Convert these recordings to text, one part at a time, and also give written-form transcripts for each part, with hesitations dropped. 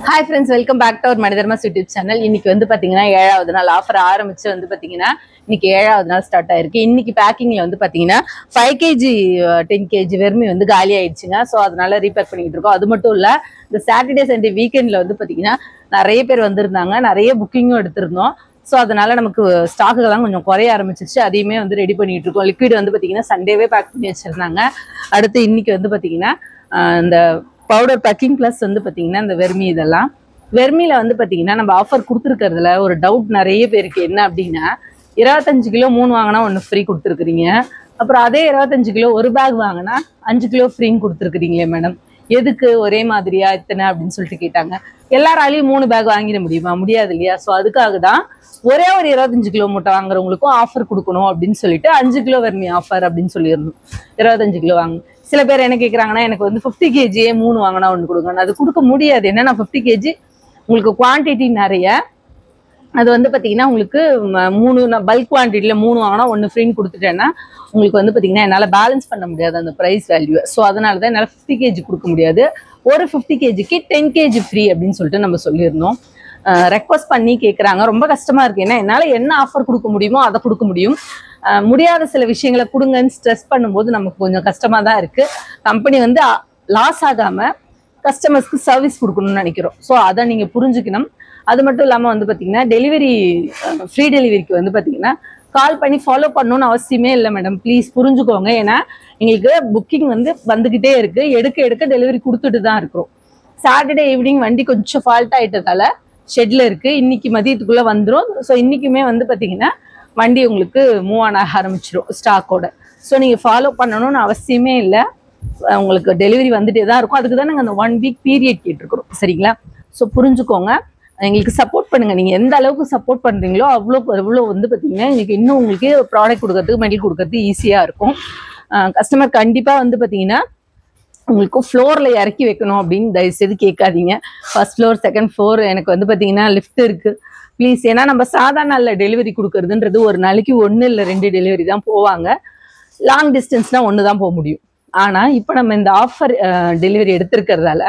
Hi friends, welcome back to our Manidharma's YouTube channel. இன்னைக்கு வந்து பாத்தீங்கன்னா 7வது நாள் ஆஃபர் ஆரம்பிச்சு வந்து பாத்தீங்கன்னா இன்னைக்கு 7வது நாள் ஸ்டார்ட் ஆயிருக்கு. இன்னைக்கு பேக்கிங்ல வந்து பாத்தீங்கன்னா 5 kg 10 kg வெர்மி வந்து காலி ஆயிடுச்சுங்க. சோ அதனால ரீபேக் பண்ணிட்டு இருக்கோம். அது மட்டும் இல்ல இந்த சாட்டர்டே சண்டே வீக்கெண்ட்ல வந்து பாத்தீங்கன்னா நிறைய பேர் வந்திருந்தாங்க. நிறைய புக்கிங்கும் எடுத்திருந்தோம். சோ அதனால நமக்கு ஸ்டாக்குகள்லாம் கொஞ்சம் குறைய ஆரம்பிச்சிருச்சு. அதையுமே வந்து ரெடி பண்ணிட்டு இருக்கோம். லிக்விட் வந்து பாத்தீங்கன்னா சண்டேவே பேக் பண்ணி வச்சிருந்தாங்க. அடுத்து இன்னைக்கு வந்து பாத்தீங்கன்னா இந்த பவுடர் பேக்கிங் பிளஸ் வந்து பாத்தீங்கன்னா இந்த வெர்மி இதெல்லாம் வெர்மில வந்து பாத்தீங்கன்னா நம்ம ஆஃபர் கொடுத்துருக்கிறதுல ஒரு டவுட் நிறைய பேருக்கு என்ன அப்படின்னா 25 கிலோ 3 வாங்கினா 1 ஃப்ரீ கொடுத்துருக்குறீங்க. அப்புறம் அதே 25 கிலோ ஒரு பேக் வாங்கினா 5 கிலோ ஃப்ரீன்னு கொடுத்துருக்குறீங்களே மேடம், எதுக்கு ஒரே மாதிரியா இத்தனை அப்படின்னு சொல்லிட்டு கேட்டாங்க. எல்லாராலையும் 3 பேக் வாங்கிட முடியுமா? முடியாது இல்லையா? ஸோ அதுக்காக தான் ஒரே ஒரு 25 கிலோ மூட்டை வாங்குறவங்களுக்கும் ஆஃபர் கொடுக்கணும் அப்படின்னு சொல்லிட்டு 5 கிலோ வெர்மி ஆஃபர் அப்படின்னு சொல்லிடணும். 25 கிலோ வாங்க. சில பேர் என்ன கேட்குறாங்கன்னா எனக்கு வந்து 50 kg 3 வாங்கினா 1 கொடுங்க. அது கொடுக்க முடியாது. என்னன்னா 50 kg உங்களுக்கு குவான்டிட்டி நிறைய, அது வந்து பார்த்தீங்கன்னா உங்களுக்கு 3 பல்க் குவான்டிட்டியில் 3 வாங்கினா 1 ஃப்ரீன்னு கொடுத்துட்டேன்னா உங்களுக்கு வந்து பார்த்தீங்கன்னா என்னால் பேலன்ஸ் பண்ண முடியாது அந்த ப்ரைஸ் வேல்யூ. ஸோ அதனால தான் என்னால் 50 kg கொடுக்க முடியாது. ஒரு 50 kgக்கு 10 kg ஃப்ரீ அப்படின்னு சொல்லிட்டு நம்ம சொல்லியிருந்தோம். ரெக்வஸ்ட் பண்ணி கேட்குறாங்க. ரொம்ப கஷ்டமாக இருக்குது. ஏன்னா என்னால் என்ன ஆஃபர் கொடுக்க முடியுமோ அதை கொடுக்க முடியும். முடியாத சில விஷயங்களை கொடுங்கன்னு ஸ்ட்ரெஸ் பண்ணும்போது நமக்கு கொஞ்சம் கஷ்டமாக தான் இருக்குது. கம்பெனி வந்து லாஸ் ஆகாமல் கஸ்டமர்ஸ்க்கு சர்வீஸ் கொடுக்கணும்னு நினைக்கிறோம். ஸோ அதை நீங்கள் புரிஞ்சுக்கணும். அது மட்டும் இல்லாமல் வந்து பார்த்தீங்கன்னா டெலிவரி ஃப்ரீ டெலிவரிக்கு வந்து பார்த்தீங்கன்னா கால் பண்ணி ஃபாலோ பண்ணணும்னு அவசியமே இல்லை மேடம். ப்ளீஸ் புரிஞ்சுக்கோங்க. ஏன்னா எங்களுக்கு புக்கிங் வந்து வந்துக்கிட்டே இருக்குது. எடுக்க எடுக்க டெலிவரி கொடுத்துட்டு தான் இருக்கிறோம். சாட்டர்டே ஈவினிங் வண்டி கொஞ்சம் ஃபால்ட் ஆகிட்டதால ஷெட்டில் இருக்குது. இன்னைக்கு மதியத்துக்குள்ளே வந்துடும். ஸோ இன்றைக்குமே வந்து பார்த்தீங்கன்னா வண்டி உங்களுக்கு மூவ் ஆன ஆரம்பிச்சிடும் ஸ்டாக்கோட. ஸோ நீங்கள் ஃபாலோ பண்ணணும்னு அவசியமே இல்லை. உங்களுக்கு டெலிவரி வந்துட்டே தான் இருக்கும். அதுக்கு தான் நாங்கள் அந்த 1 வீக் பீரியட் கேட்டிருக்கிறோம். சரிங்களா? ஸோ புரிஞ்சுக்கோங்க. எங்களுக்கு சப்போர்ட் பண்ணுங்கள். நீங்கள் எந்த அளவுக்கு சப்போர்ட் பண்ணுறீங்களோ அவ்வளோ வந்து பார்த்தீங்கன்னா எங்களுக்கு இன்னும் உங்களுக்கு ப்ராடக்ட் கொடுக்கறதுக்கு மெட்டீரியல் கொடுக்கறதுக்கு ஈஸியாக இருக்கும். கஸ்டமர் கண்டிப்பாக வந்து பார்த்தீங்கன்னா உங்களுக்கு ஃப்ளோரில் இறக்கி வைக்கணும் அப்படின்னு தயவுசெய்து கேட்காதீங்க. ஃபர்ஸ்ட் ஃப்ளோர் செகண்ட் ஃப்ளோர் எனக்கு வந்து பார்த்தீங்கன்னா லிஃப்ட் இருக்குது ப்ளீஸ். ஏன்னா நம்ம சாதாரண நாளில் டெலிவரி கொடுக்கறதுன்றது ஒரு நாளைக்கு 1 இல்லை 2 டெலிவரி தான் போவாங்க. லாங் டிஸ்டன்ஸ்னால் 1 தான் போக முடியும். ஆனால் இப்போ நம்ம இந்த ஆஃபர் டெலிவரி எடுத்துருக்கிறதால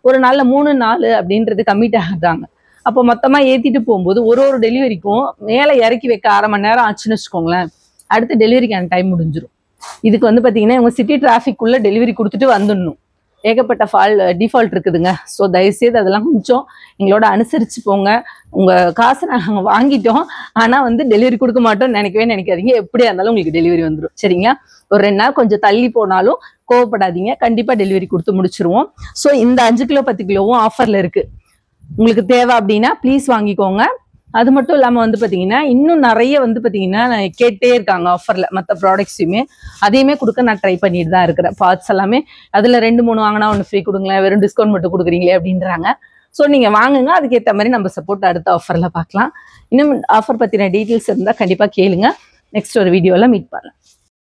ஒரு நாளில் 3 4 அப்படின்றது கம்மிட் ஆகுறாங்க. அப்போ மொத்தமாக ஏற்றிட்டு போகும்போது ஒரு டெலிவரிக்கும் மேலே இறக்கி வைக்க 1/2 மணி நேரம் ஆச்சுன்னு வச்சுக்கோங்களேன். அடுத்த டெலிவரிக்கான டைம் முடிஞ்சிடும். இதுக்கு வந்து பார்த்தீங்கன்னா இவங்க சிட்டி டிராஃபிக்குள்ளே டெலிவரி கொடுத்துட்டு வந்துடணும். ஏகப்பட்ட டிஃபால்ட் இருக்குதுங்க. ஸோ தயவுசெய்து அதெல்லாம் கொஞ்சம் எங்களோட அனுசரித்து போங்க. உங்கள் காசை நாங்கள் வாங்கிட்டோம், ஆனால் வந்து டெலிவரி கொடுக்க மாட்டோம்னு நினைக்காதீங்க. எப்படியா இருந்தாலும் உங்களுக்கு டெலிவரி வந்துடும். சரிங்களா? ஒரு 2 நாள் கொஞ்சம் தள்ளி போனாலும் கோவப்படாதீங்க. கண்டிப்பாக டெலிவரி கொடுத்து முடிச்சிருவோம். ஸோ இந்த 5 கிலோ 10 கிலோவும் ஆஃபரில் இருக்குது. உங்களுக்கு தேவை அப்படின்னா ப்ளீஸ் வாங்கிக்கோங்க. அது மட்டும் இல்லாமல் வந்து பார்த்தீங்கன்னா இன்னும் நிறைய வந்து பார்த்தீங்கன்னா கேட்டே இருக்காங்க ஆஃபரில் மற்ற ப்ராடக்ட்ஸுமே. அதையுமே கொடுக்க நான் ட்ரை பண்ணிட்டு தான் இருக்கிறேன். பார்ட்ஸ் எல்லாமே அதில் 2 3 வாங்கினா 1 ஃப்ரீ கொடுங்களேன், வெறும் டிஸ்கவுண்ட் மட்டும் கொடுக்குறீங்களே அப்படின்றாங்க. ஸோ நீங்கள் வாங்குங்க. அதுக்கேற்ற மாதிரி நம்ம சப்போர்ட் அடுத்த ஆஃபரில் பார்க்கலாம். இன்னும் ஆஃபர் பற்றின டீட்டெயில்ஸ் இருந்தால் கண்டிப்பாக கேளுங்க. நெக்ஸ்ட் ஒரு வீடியோவில் மீட் பண்ணலாம்.